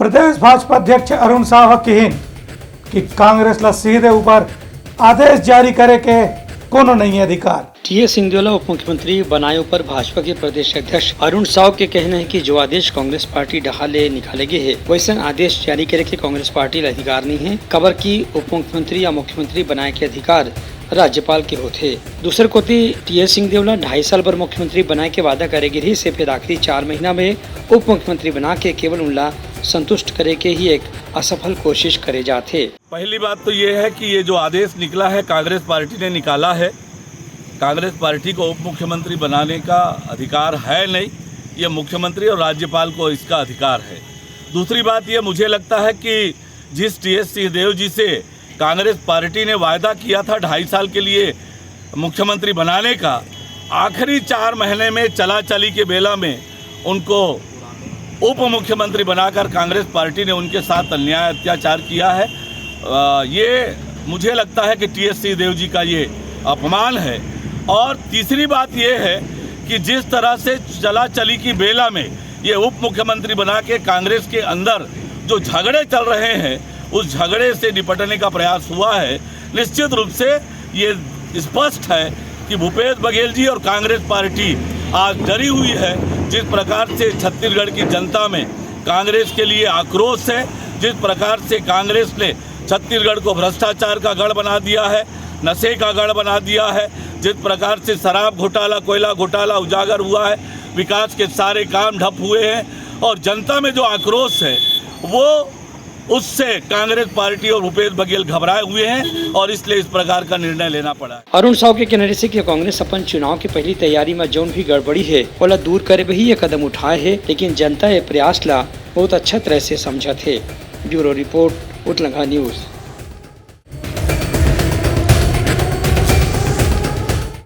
प्रदेश भाजपा अध्यक्ष अरुण साव कहेन कि कांग्रेसला सीधे ऊपर आदेश जारी करे के कोनो नहीं अधिकार। टीएस सिंहदेओला उप मुख्यमंत्री बनाए पर भाजपा के प्रदेश अध्यक्ष अरुण साव के कहना है कि जो आदेश कांग्रेस पार्टी डहाले निकालेगी है वैसे आदेश जारी करे के कांग्रेस पार्टी अधिकार नहीं है। खबर की उप मुख्यमंत्री या मुख्यमंत्री बनाए के अधिकार राज्यपाल के होते। दूसरे कोती टीएस सिंहदेओला 2.5 साल पर मुख्यमंत्री बनाए के वादा करेगी रही से फिर आखिरी 4 महीना में उप मुख्यमंत्री बना के केवल उनला संतुष्ट करे के ही एक असफल कोशिश करे जाते। पहली बात तो ये है कि ये जो आदेश निकला है कांग्रेस पार्टी ने निकाला है। कांग्रेस पार्टी को उप मुख्यमंत्री बनाने का अधिकार है नहीं, ये मुख्यमंत्री और राज्यपाल को इसका अधिकार है। दूसरी बात ये मुझे लगता है कि जिस टीएस सिंहदेव जी से कांग्रेस पार्टी ने वायदा किया था 2.5 साल के लिए मुख्यमंत्री बनाने का, आखिरी 4 महीने में चली के बेला में उनको उप मुख्यमंत्री बनाकर कांग्रेस पार्टी ने उनके साथ अन्याय अत्याचार किया है। ये मुझे लगता है कि टीएस सिंहदेव जी का ये अपमान है। और तीसरी बात ये है कि जिस तरह से चली की बेला में ये उप मुख्यमंत्री बना के कांग्रेस के अंदर जो झगड़े चल रहे हैं उस झगड़े से निपटने का प्रयास हुआ है, निश्चित रूप से ये स्पष्ट है कि भूपेश बघेल जी और कांग्रेस पार्टी आज डरी हुई है। जिस प्रकार से छत्तीसगढ़ की जनता में कांग्रेस के लिए आक्रोश है, जिस प्रकार से कांग्रेस ने छत्तीसगढ़ को भ्रष्टाचार का गढ़ बना दिया है, नशे का गढ़ बना दिया है, जिस प्रकार से शराब घोटाला, कोयला घोटाला उजागर हुआ है, विकास के सारे काम ठप हुए हैं और जनता में जो आक्रोश है वो उससे कांग्रेस पार्टी और भूपेश बघेल घबराए हुए हैं और इसलिए इस प्रकार का निर्णय लेना पड़ा। अरुण साव के कहने से कि कांग्रेस अपन चुनाव की पहली तैयारी में जौन भी गड़बड़ी है ओला दूर करे भी ये कदम उठाए है, लेकिन जनता ये प्रयास ला बहुत अच्छा तरह से समझा थे। ब्यूरो रिपोर्ट, उटलंघा न्यूज।